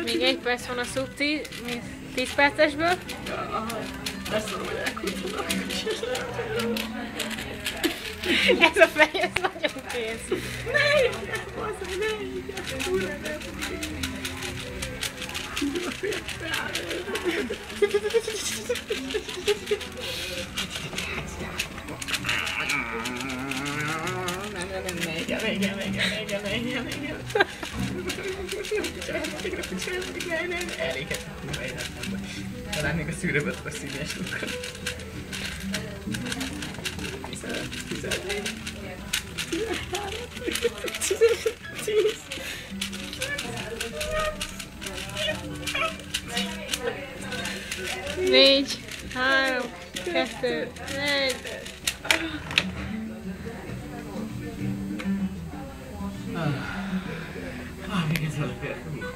Még egy perc van a szub 10 percesből. Ez a fej, ez nagyon kész. Talán még a szűrőbe tudok szívni egy lukkal. 4, 3, 2, 1. Még ez valami.